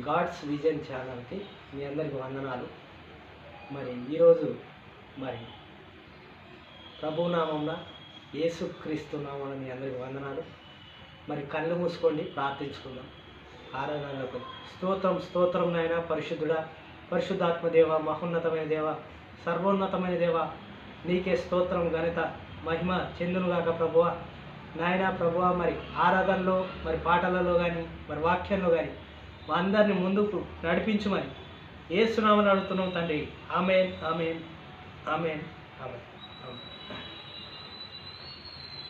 God's vision ఛానల్కి మీ అందరికి వందనాలు. మరి ఈరోజు మరి ప్రభునామంలో యేసుక్రీస్తు నామంలో మీ అందరికి వందనాలు. మరి కళ్ళు మూసుకోండి, ప్రార్థించుకుందాం. ఆరాధనలకు స్తోత్రం స్తోత్రం నాయన. పరిశుద్ధుడా, పరిశుద్ధాత్మ దేవ, మహోన్నతమైన దేవ, సర్వోన్నతమైన దేవ, నీకే స్తోత్రం ఘనత మహిమ చెందునుగాక ప్రభువ. నాయన ప్రభువ, మరి ఆరాధనలో మరి పాటలలో కానీ మరి వాక్యంలో కానీ మా అందరిని ముందుకు నడిపించమని యేసునామమున అడుగుతున్నాం తండ్రి. ఆమేన్ ఆమేన్ ఆమేన్ ఆమేన్.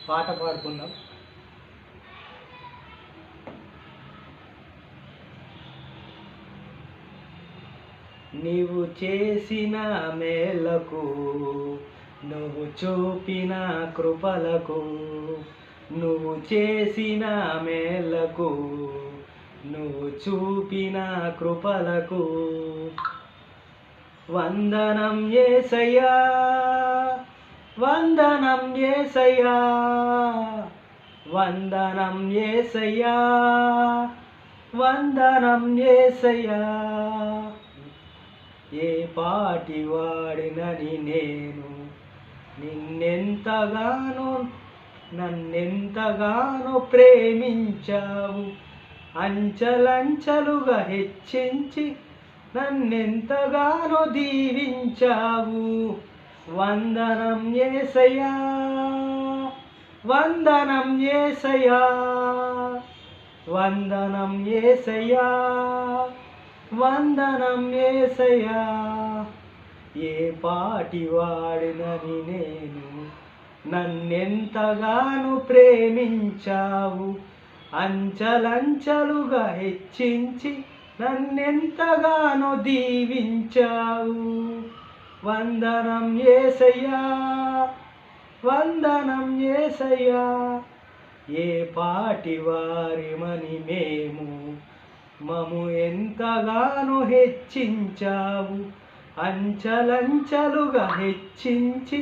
పాట పాడుకుందాం. నీవు చేసిన మేలకు, నువ్వు చూపిన కృపలకు, నువ్వు చేసిన మేలకు, నువ్వు చూపిన కృపలకు వందనం యేసయ్యా, వందనం యేసయ్యా, వందనం యేసయ్యా, వందనం యేసయ్యా. ఏ పాటి వాడినని నేను నన్నెంతగానో ప్రేమించావు, అంచలంచలుగా హెచ్చించి నన్నెంతగానో దీవించావు. వందనం యేసయ్యా, వందనం యేసయ్యా, వందనం యేసయ్యా, వందనం యేసయ్యా. ఏ పాటి వాడినని నేను నన్నెంతగానో ప్రేమించావు, అంచలంచలుగా హెచ్చించి నన్నెంతగానో దీవించావు. వందనం యేసయ్యా, వందనం యేసయ్యా. ఏ పాటి వారిమని మేము మము ఎంతగానో హెచ్చించావు, అంచలంచలుగా హెచ్చించి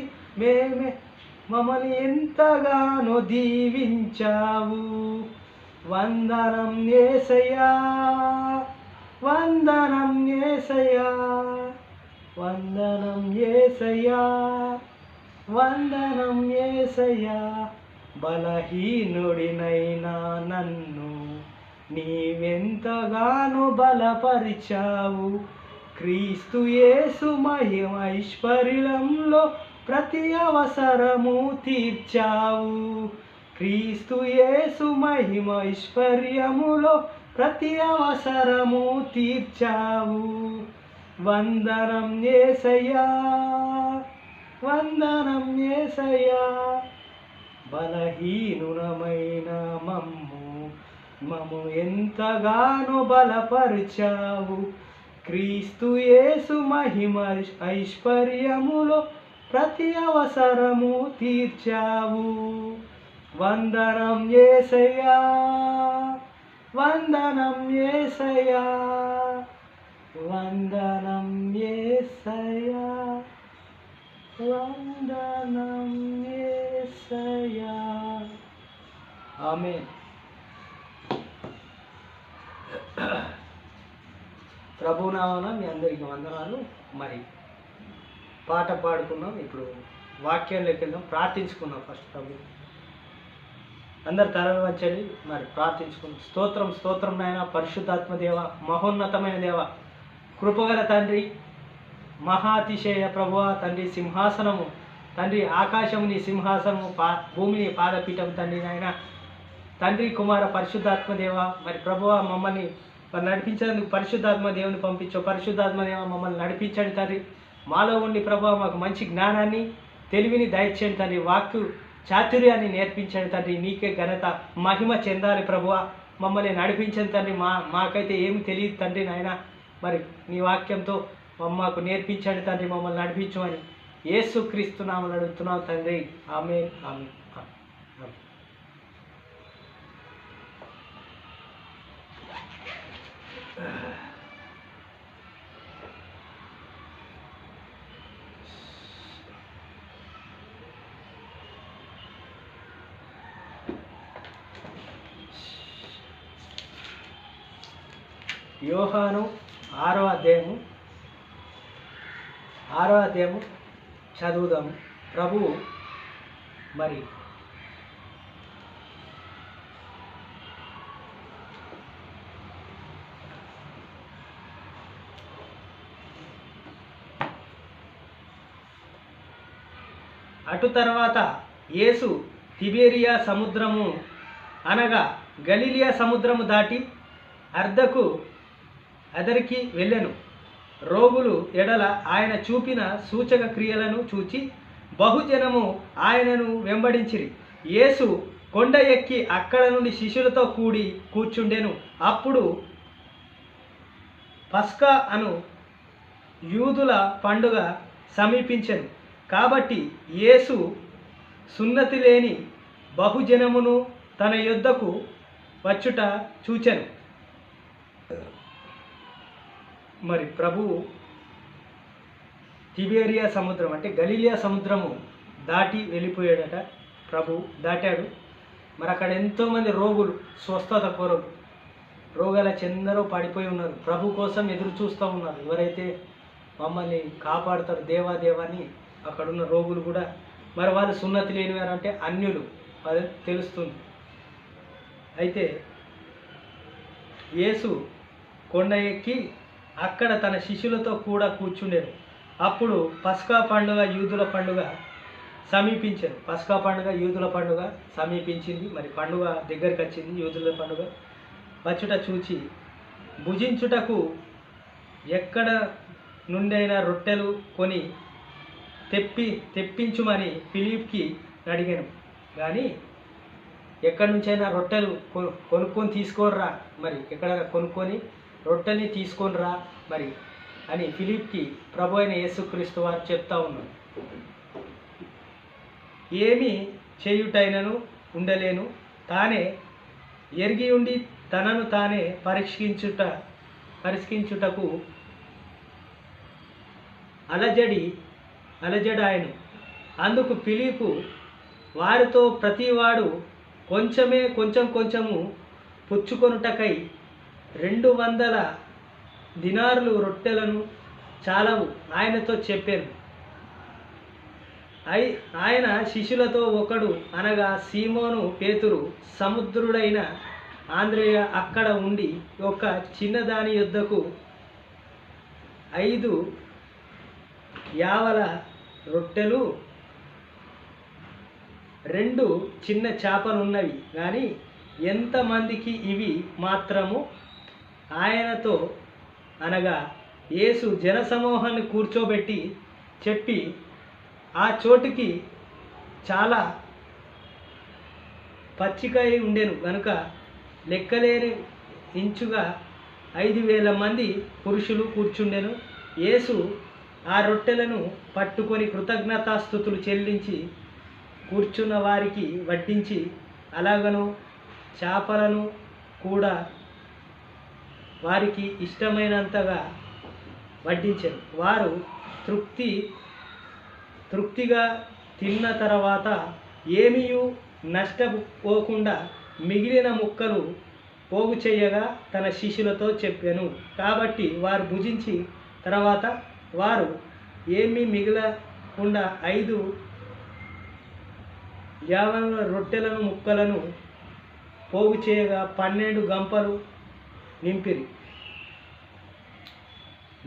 మమ్మల్ని ఎంతగానో దీవించావు. వందనం యేసయ్యా, వందనం యేసయ్యా, వందనం యేసయ్యా, వందనం యేసయ్యా. బలహీనుడినైనా నన్ను నీవెంతగానో బలపరిచావు, క్రీస్తు యేసు మహిమ ఐశ్వర్యంలో ప్రతి అవసరము తీర్చావు, క్రీస్తు యేసు మహిమ ఐశ్వర్యములో ప్రతి అవసరము తీర్చావు. వందనం యేసయ్యా, వందనం యేసయ్యా. బలహీనులమైన మమ్ము ఎంతగానో బలపరిచావు, క్రీస్తు యేసు మహిమ ఐశ్వర్యములో ప్రతి అవసరము తీర్చావు. వందనం యేసయ్యా, వందనం యేసయ్యా, వందనం యేసయ్యా, వందనం యేసయ్యా. ఆమేన్. ప్రభునామమున మీ అందరికీ వందనాలు. మరి పాట పాడుకున్నాం, ఇప్పుడు వాక్యంలోకి వెళ్దాం. ప్రార్థించుకున్నాం. ఫస్ట్ ప్రభు అందరు తలలు వంచండి, మరి ప్రార్థించుకున్నాం. స్తోత్రం స్తోత్రం నాయన. పరిశుద్ధాత్మ దేవ, మహోన్నతమైన దేవ, కృపగల తండ్రి, మహాతిశయ ప్రభువా తండ్రి, సింహాసనము తండ్రి, ఆకాశము నీ సింహాసనము, భూమిని పాదపీఠం తండ్రి నాయన. తండ్రి కుమార పరిశుద్ధాత్మ దేవ, మరి ప్రభువా మమ్మల్ని మరి నడిపించేందుకు పరిశుద్ధాత్మ దేవుని పంపించు. పరిశుద్ధాత్మ దేవ మమ్మల్ని నడిపించండి తండ్రి. మాలో ఉండి ప్రభువా మాకు మంచి జ్ఞానాన్ని, తెలివిని దయచేయండి తండ్రి. వాక్కు చాతుర్యాన్ని నేర్పించండి తండ్రి. నీకే ఘనత మహిమ చెందాలి ప్రభువా. మమ్మల్ని నడిపించండి తండ్రి. మాకైతే ఏమి తెలియదు తండ్రి నాయన. మరి నీ వాక్యంతో మాకు నేర్పించండి తండ్రి, మమ్మల్ని నడిపించమని యేసుక్రీస్తు నామమున అడుగుతున్నాం తండ్రి. ఆమేన్ ఆమేన్. యోహాను 6వ అధ్యాయము చదువుదాము. ప్రభువు మరి అటు తర్వాత యేసు తిబేరియా సముద్రము అనగా గలిలియా సముద్రము దాటి అదరికి వెళ్ళెను. రోగులు ఎడల ఆయన చూపిన సూచక క్రియలను చూచి బహుజనము ఆయనను వెంబడించిరి. యేసు కొండ ఎక్కి అక్కడ నుండి శిష్యులతో కూర్చుండెను. అప్పుడు పస్కా అను యూదుల పండుగ సమీపించెను. కాబట్టి యేసు సున్నతి లేని బహుజనమును తన యొద్దకు వచ్చుట చూచెను. మరి ప్రభువు తిబేరియా సముద్రం అంటే గలిలియా సముద్రము దాటి వెళ్ళిపోయాడట. ప్రభు దాటాడు. మరి అక్కడ ఎంతోమంది రోగులు, స్వస్థత కొరకు రోగాల చెందరో పడిపోయి ఉన్నారు. ప్రభు కోసం ఎదురు చూస్తూ ఉన్నారు. ఎవరైతే మమ్మల్ని కాపాడుతారు దేవా దేవాని అక్కడున్న రోగులు కూడా. మరి వాళ్ళు సున్నతి లేనివారంటే అన్యులు, అది తెలుస్తుంది. అయితే యేసు కొండ ఎక్కి అక్కడ తన శిష్యులతో కూడా కూర్చుండేను. అప్పుడు పస్కా పండుగ యూదుల పండుగ సమీపించారు. పస్కా పండుగ యూదుల పండుగ సమీపించింది. మరి పండుగ దగ్గరికి వచ్చింది. యూదుల పండుగ వచ్చుట చూచి భుజించుటకు ఎక్కడ నుండైనా రొట్టెలు కొని తెప్పించుమని ఫిలిప్కి అడిగాను. కానీ ఎక్కడి నుంచైనా రొట్టెలు కొనుక్కొని తీసుకోర్రా, మరి ఎక్కడైనా కొనుక్కొని రొట్టెని తీసుకొని రా మరి అని ఫిలిప్కి ప్రభు అయిన యేసుక్రీస్తు వారు చెప్తా ఉన్నారు. ఏమి చేయుటైనను ఉండలేను, తానే ఎరిగి ఉండి తనను తానే పరీక్షించుటకు అలజడాయను. అందుకు ఫిలిపు వారితో ప్రతివాడు కొంచెము పుచ్చుకొనుటకై 200 దినారులు రొట్టెలను చాలవు ఆయనతో చెప్పాను. ఆయన శిష్యులతో ఒకడు అనగా సీమోను పేతురు, సముద్రుడైన ఆంద్రేయ అక్కడ ఉండి ఒక చిన్నదాని యొద్దకు 5 యావల రొట్టెలు 2 చిన్న చేపలున్నవి కానీ ఎంతమందికి ఇవి మాత్రము ఆయనతో అనగా యేసు జనసమూహాన్ని కూర్చోబెట్టి చెప్పి ఆ చోటుకి చాలా పచ్చికై ఉండెను గనుక లెక్కలేని ఇంచుగా 5,000 మంది పురుషులు కూర్చుండెను. యేసు ఆ రొట్టెలను పట్టుకొని కృతజ్ఞతాస్తుతులు చెల్లించి కూర్చున్న వారికి వడ్డించి అలాగను చేపలను కూడా వారికి ఇష్టమైనంతగా వడ్డించారు. వారు తృప్తిగా తిన్న తర్వాత ఏమీయూ నష్టపోకుండా మిగిలిన ముక్కలు పోగు చేయగా తన శిష్యులతో చెప్పాను. కాబట్టి వారు భుజించి తర్వాత వారు ఏమీ మిగలకుండా 5 యావల రొట్టెలను ముక్కలను పోగు చేయగా 12 గంపలు నింపిరి.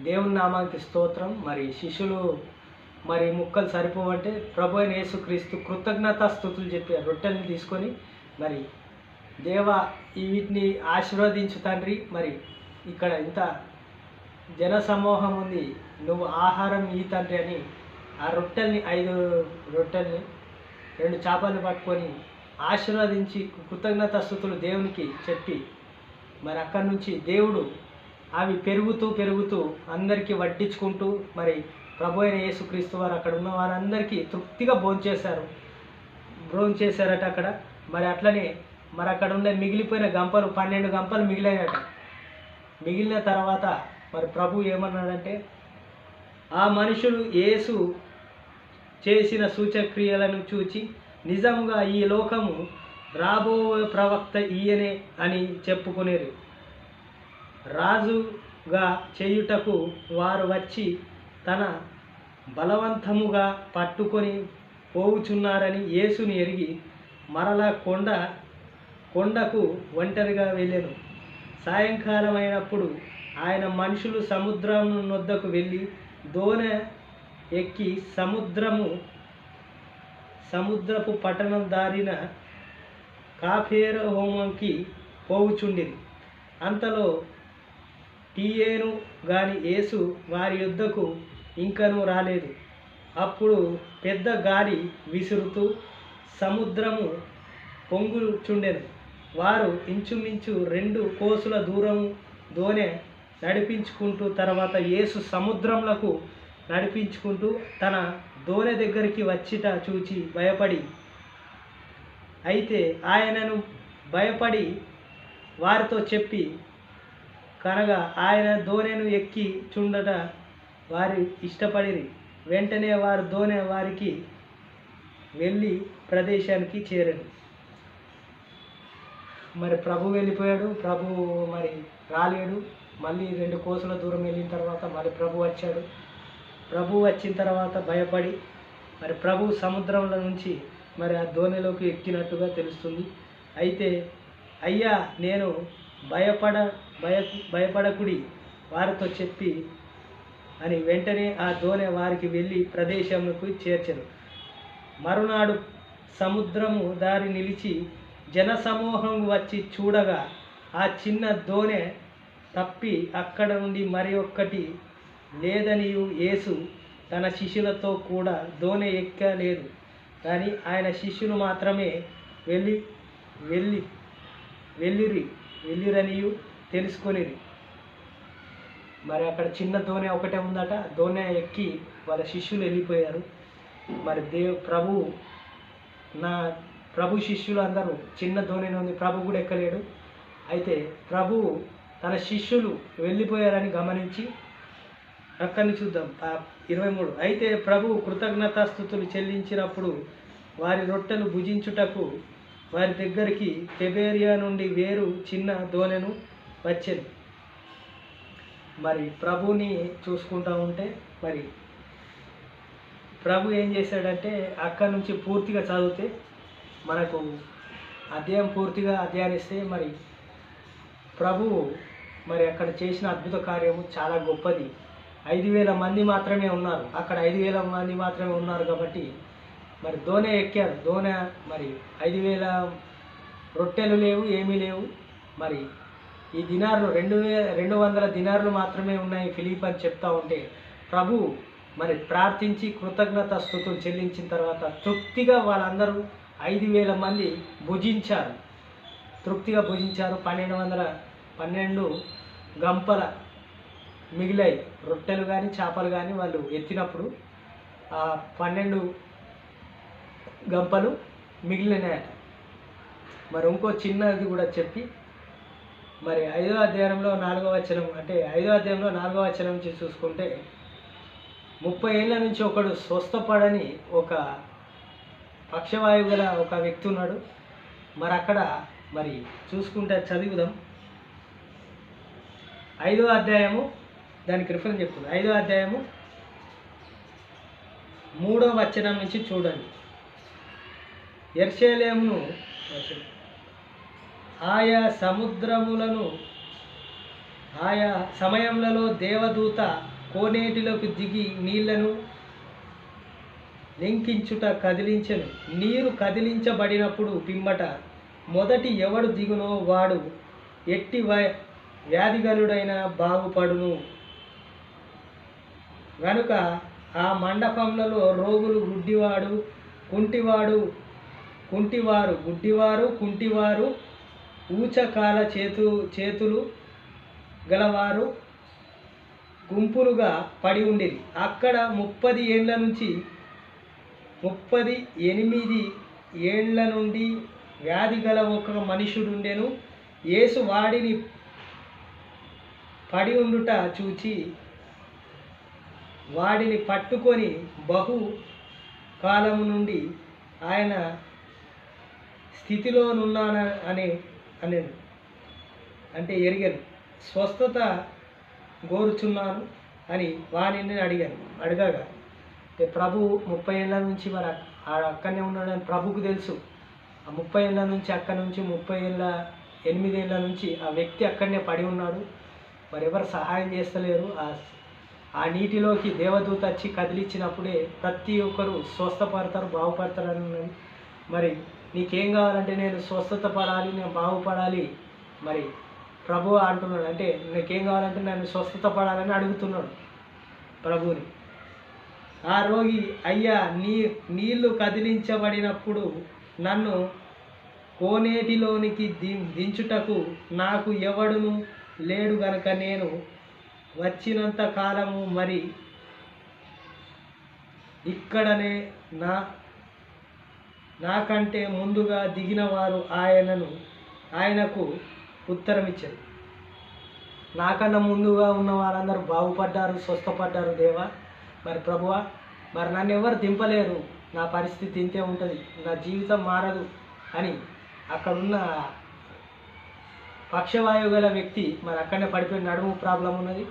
దేవుని నామానికి స్తోత్రం. మరి శిష్యులు మరి ముక్కలు సరిపోవంటే ప్రభు అయిన యేసుక్రీస్తు కృతజ్ఞతాస్తుతులు చెప్పి రొట్టెలను తీసుకొని మరి దేవా వీటిని ఆశీర్వదించు తండ్రి, మరి ఇక్కడ ఇంత జనసమూహం ఉంది, నువ్వు ఆహారం ఈ తండ్రి అని ఆ రొట్టెల్ని 5 రొట్టెల్ని 2 చేపలు పట్టుకొని ఆశీర్వదించి కృతజ్ఞతాస్తుతులు దేవునికి చెప్పి మరి అక్కడి నుంచి దేవుడు అవి పెరుగుతూ అందరికీ వడ్డించుకుంటూ మరి ప్రభు అయిన యేసుక్రీస్తు వారు అక్కడ ఉన్న వారందరికీ తృప్తిగా భోంచేశారట అక్కడ. మరి అట్లనే మరి అక్కడ ఉండే మిగిలిపోయిన గంపలు 12 గంపలు మిగిలాయట. మిగిలిన తర్వాత మరి ప్రభు ఏమన్నాడంటే ఆ మనుషులు యేసు చేసిన సూచక్రియలను చూచి నిజంగా ఈ లోకము రాబో ప్రవక్త ఈయనే అని చెప్పుకునేరు. రాజుగా చేయుటకు వారు వచ్చి తన బలవంతముగా పట్టుకొని పోవుచున్నారని యేసుని ఎరిగి మరలా కొండకు ఒంటరిగా వెళ్ళెను. సాయంకాలం అయినప్పుడు ఆయన మనుషులు సముద్రం నొద్దకు వెళ్ళి దోణి ఎక్కి సముద్రపు పట్టణం దారిన కపెర్నహూముకి పోవుచుండిరి. అంతలో టియేను గాని యేసు వారి యొద్దకు ఇంకనూ రాలేదు. అప్పుడు పెద్ద గాలి విసురుతూ సముద్రము పొంగుచుండెను. వారు ఇంచుమించు 2 కోసుల దూరము దోణి నడిపించుకుంటూ తర్వాత యేసు సముద్రంలోకి నడిపించుకుంటూ తన దోణి దగ్గరికి వచ్చిట చూచి భయపడి, అయితే ఆయనను భయపడి వారితో చెప్పి కనగా ఆయన దోణిను ఎక్కి చుండట వారు ఇష్టపడిరి. వెంటనే వారు దోణి వారికి వెళ్ళి ప్రదేశానికి చేరారు. మరి ప్రభు వెళ్ళిపోయాడు. ప్రభు మరి రాలేడు. మళ్ళీ 2 కోసుల దూరం వెళ్ళిన తర్వాత మరి ప్రభు వచ్చాడు. ప్రభు వచ్చిన తర్వాత భయపడి మరి ప్రభు సముద్రంలో నుంచి మరి ఆ దోణిలోకి ఎక్కినట్టుగా తెలుస్తుంది. అయితే అయ్యా నేను భయపడకుడి వారితో చెప్పి అని వెంటనే ఆ దోణి వారికి వెళ్ళి ప్రదేశంకు చేర్చెను. మరునాడు సముద్రము దారి నిలిచి జనసమూహం వచ్చి చూడగా ఆ చిన్న దోణి తప్పి అక్కడ నుండి మరి ఒక్కటి లేదనియు యేసు తన శిష్యులతో కూడా దోణి ఎక్కలేదు. కానీ ఆయన శిష్యులు మాత్రమే వెళ్ళిరనియు తెలుసుకొనిరి. మరి అక్కడ చిన్న దోణి ఒకటే ఉందట. దోణి ఎక్కి వాళ్ళ శిష్యులు వెళ్ళిపోయారు. మరి ప్రభు శిష్యులు అందరూ చిన్న దోణి ఉంది, ప్రభు కూడా ఎక్కలేడు. అయితే ప్రభు తన శిష్యులు వెళ్ళిపోయారని గమనించి అక్కడిని చూద్దాం 23. అయితే ప్రభు కృతజ్ఞతాస్తుతులు చెల్లించినప్పుడు వారి రొట్టెలు భుజించుటకు వారి దగ్గరికి తిబెరియా నుండి వేరు చిన్న దోణెను వచ్చెను. మరి ప్రభుని చూసుకుంటూ ఉంటే మరి ప్రభు ఏం చేశాడంటే అక్కడి నుంచి పూర్తిగా చదివితే మనకు పూర్తిగా అధ్యయనిస్తే మరి ప్రభువు మరి అక్కడ చేసిన అద్భుత కార్యము చాలా గొప్పది. 5,000 మంది మాత్రమే ఉన్నారు. అక్కడ 5,000 మంది మాత్రమే ఉన్నారు కాబట్టి మరి దోణి ఎక్కారు. దోణి మరి 5,000 రొట్టెలు లేవు, ఏమీ లేవు. మరి ఈ దినార్లు 200 దినార్లు మాత్రమే ఉన్నాయి ఫిలిప్ అని చెప్తా ఉంటే ప్రభు మరి ప్రార్థించి కృతజ్ఞతాస్తుతులు చెల్లించిన తర్వాత తృప్తిగా వాళ్ళందరూ 5,000 మంది భుజించారు. తృప్తిగా భుజించారు. 12 గంపల మిగిలాయి రొట్టెలు కానీ చేపలు కానీ వాళ్ళు ఎత్తినప్పుడు ఆ 12 గంపలు మిగిలినాయట. మరి ఇంకో చిన్నది కూడా చెప్పి మరి 5వ అధ్యాయంలో 4వ వచనం అంటే 5వ అధ్యాయంలో 4వ వచనం నుంచి చూసుకుంటే 30 ఏళ్ళ నుంచి ఒకడు స్వస్థపడని ఒక పక్షవాయువు గల ఒక వ్యక్తి ఉన్నాడు. మరి అక్కడ మరి చూసుకుంటే చదువుదాం. 5వ అధ్యాయము దానికి రిఫరెన్స్ చెప్తుంది. 5వ అధ్యాయము 3వ వచనం నుంచి చూడండి. యెరూషలేమును ఆయా సమయములలో దేవదూత కోనేటిలోకి దిగి నీళ్లను లెంకించుట కదిలించెను. నీరు కదిలించబడినప్పుడు పిమ్మట మొదటి ఎవడు దిగునో వాడు ఎట్టి వ్యాధిగలుడైన బాగుపడును. గనుక ఆ మండపంలో రోగులు, గుడ్డివారు, కుంటివారు, ఊచకాల చేతులు గలవారు గుంపులుగా పడి ఉండిరి. అక్కడ 38 ఏళ్ల నుండి వ్యాధి గల ఒక మనుషుడుండెను. యేసు వాడిని పడి ఉండుట చూచి వాడిని పట్టుకొని బహు కాలము నుండి ఆయన స్థితిలోనున్నాను అని అంటే ఎరిగను. స్వస్థత కోరుచున్నాను అని వాణిని అడిగాను. అడగగా ప్రభు 30 ఏళ్ళ నుంచి మరి అక్కడనే ఉన్నాడని ప్రభుకు తెలుసు. ఆ 30 ఏళ్ళ నుంచి అక్కడి నుంచి 8 ఏళ్ళ నుంచి ఆ వ్యక్తి అక్కడనే పడి ఉన్నాడు. మరి ఎవరు సహాయం చేస్తలేరు. ఆ నీటిలోకి దేవదూత వచ్చి కదిలిచ్చినప్పుడే ప్రతి ఒక్కరు స్వస్థపడతారు, బాగుపడతారని ఉన్నది. మరి నీకేం కావాలంటే నేను స్వస్థత పడాలి, నేను బాగుపడాలి, మరి ప్రభు అంటున్నాడు. అంటే నీకేం కావాలంటే నేను స్వస్థత పడాలని అడుగుతున్నాడు ప్రభువుని. ఆ రోగి, అయ్యా నీళ్లు కదిలించబడినప్పుడు నన్ను కోనేటిలోనికి దించుటకు నాకు ఎవడును లేడు గనుక నేను వచ్చినంత కాలము మరి ఇక్కడనే నాకంటే ముందుగా దిగిన వారు ఆయనకు ఉత్తరం ఇచ్చారు. నాకన్నా ముందుగా ఉన్న వారందరూ బాగుపడ్డారు, స్వస్థపడ్డారు దేవా. మరి ప్రభువా, మరి నన్ను ఎవరు దింపలేరు, నా పరిస్థితి ఇంతే ఉంటుంది, నా జీవితం మారదు అని అక్కడున్న పక్షవాయువు గల వ్యక్తి మరి అక్కడనే పడిపోయి నడుము ప్రాబ్లం ఉన్నది,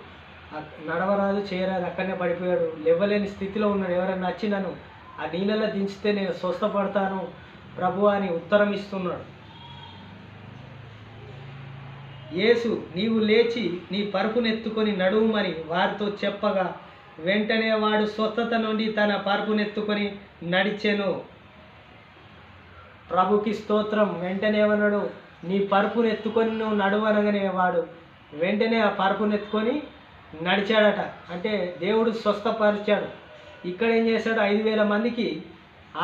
నడవరాదు చేయరాదు, అక్కడనే పడిపోయాడు, లేవలేని స్థితిలో ఉన్నాడు. ఎవరైనా వచ్చి నన్ను ఆ నీళ్ళలో దించితే నేను స్వస్థపడతాను ప్రభు అని ఉత్తరం ఇస్తున్నాడు. యేసు, నీవు లేచి నీ పరుపునెత్తుకొని నడువుమని వారితో చెప్పగా వెంటనే వాడు స్వస్థత నుండి తన పరుపునెత్తుకొని నడిచెను. ప్రభుకి స్తోత్రం. వెంటనే ఏమన్నాడు, నీ పరుపునెత్తుకొని నువ్వు నడువు అనగానే వాడు వెంటనే ఆ పరుపునెత్తుకొని నడిచాడట. అంటే దేవుడు స్వస్థపరిచాడు. ఇక్కడ ఏం చేశాడు, 5,000 మందికి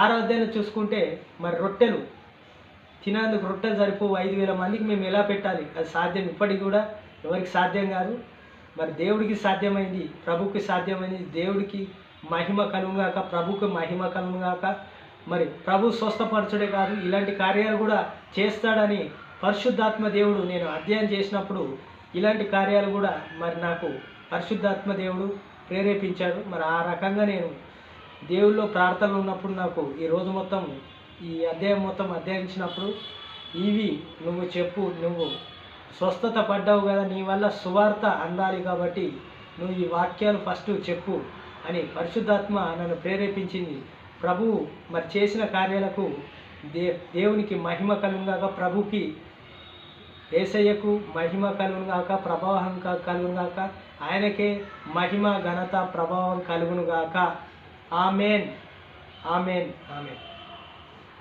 ఆరాధన చూసుకుంటే మరి రొట్టెలు తినేందుకు రొట్టెలు సరిపోవు. 5,000 మందికి మేము ఎలా పెట్టాలి? అది సాధ్యం ఇప్పటికి కూడా ఎవరికి సాధ్యం కాదు. మరి దేవుడికి సాధ్యమైంది, ప్రభుకి సాధ్యమైంది. దేవుడికి మహిమ కలుగుగాక, ప్రభుకి మహిమ కలుగుగాక. మరి ప్రభు స్వస్థపరచుడే కాదు, ఇలాంటి కార్యాలు కూడా చేస్తాడని పరిశుద్ధాత్మ దేవుడు నేను అధ్యయనం చేసినప్పుడు ఇలాంటి కార్యాలు కూడా మరి నాకు పరిశుద్ధాత్మ దేవుడు ప్రేరేపించాడు. మరి ఆ రకంగా నేను దేవుళ్ళో ప్రార్థనలు ఉన్నప్పుడు నాకు ఈరోజు మొత్తం ఈ అధ్యాయం మొత్తం అధ్యయించినప్పుడు ఇవి నువ్వు చెప్పు, నువ్వు స్వస్థత పడ్డావు కదా, నీ వల్ల సువార్త అందాలి కాబట్టి నువ్వు ఈ వాక్యాలు ఫస్ట్ చెప్పు అని పరిశుద్ధాత్మ నన్ను ప్రేరేపించింది. ప్రభువు మరి చేసిన కార్యాలకు దేవునికి మహిమ కలుగుగాక, ప్రభుకి యేసయ్యకు మహిమ కలుగునుగాక, ప్రభావం కలుగునుగాక, ఆయనకే మహిమ ఘనత ప్రభావం కలుగునుగాక. Amen, amen, amen.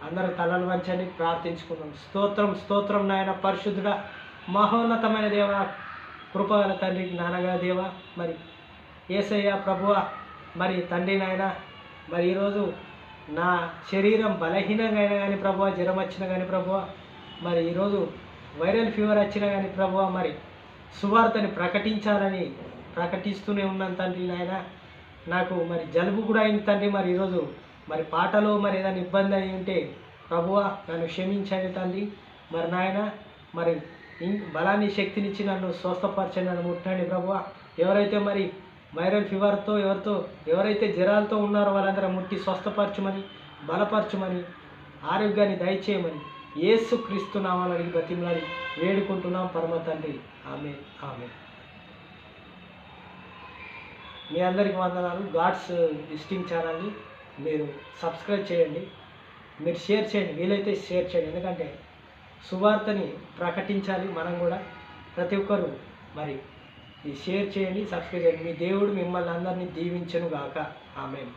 అందరూ తలలు వంచండి, ప్రార్థించుకుందాం. స్తోత్రం, స్తోత్రం నాయన పరిశుద్ధుడా, మహోన్నతమైన దేవ, కృపగల తండ్రి, నాన్నగా దేవ, మరి యేసయ్య ప్రభువ, మరి తండ్రి నాయన, మరి ఈరోజు నా శరీరం బలహీనంగా అయినా కానీ ప్రభువ, జ్వరం వచ్చినా కానీ ప్రభువ, మరి ఈరోజు వైరల్ ఫీవర్ వచ్చినా కానీ ప్రభువ, మరి సువార్తని ప్రకటిస్తూనే ఉన్నాను తండ్రి నాయన. నాకు మరి జలుబు కూడా అయింది తండ్రి. మరి ఈరోజు మరి పాటలో మరి ఏదైనా ఇబ్బంది అయి ఉంటే ప్రభువ నన్ను క్షమించండి తండ్రి. మరి నాయన, మరి బలాన్ని శక్తినిచ్చి నన్ను స్వస్థపరచండి, నన్ను ముట్టండి ప్రభువ. ఎవరైతే మరి వైరల్ ఫీవర్తో ఎవరైతే జ్వరాలతో ఉన్నారో వాళ్ళందరూ ముట్టి స్వస్థపరచమని, బలపరచమని, ఆరోగ్యాన్ని దయచేయమని యేసుక్రీస్తు నామమున అడిగి బతిమలాడి వేడుకుంటున్నాం పరమ తండ్రి. ఆమేన్, ఆమేన్. మీ అందరికీ వందనాలు. గాడ్స్ విజిటింగ్ ఛానల్ని మీరు సబ్స్క్రైబ్ చేయండి, మీరు షేర్ చేయండి, వీలైతే షేర్ చేయండి. ఎందుకంటే సువార్తని ప్రకటించాలి మనం కూడా. ప్రతి ఒక్కరు మరి ఈ షేర్ చేయండి, సబ్స్క్రైబ్ చేయండి. మీ దేవుడు మిమ్మల్ని అందరినీ దీవించును గాక. ఆమేన్.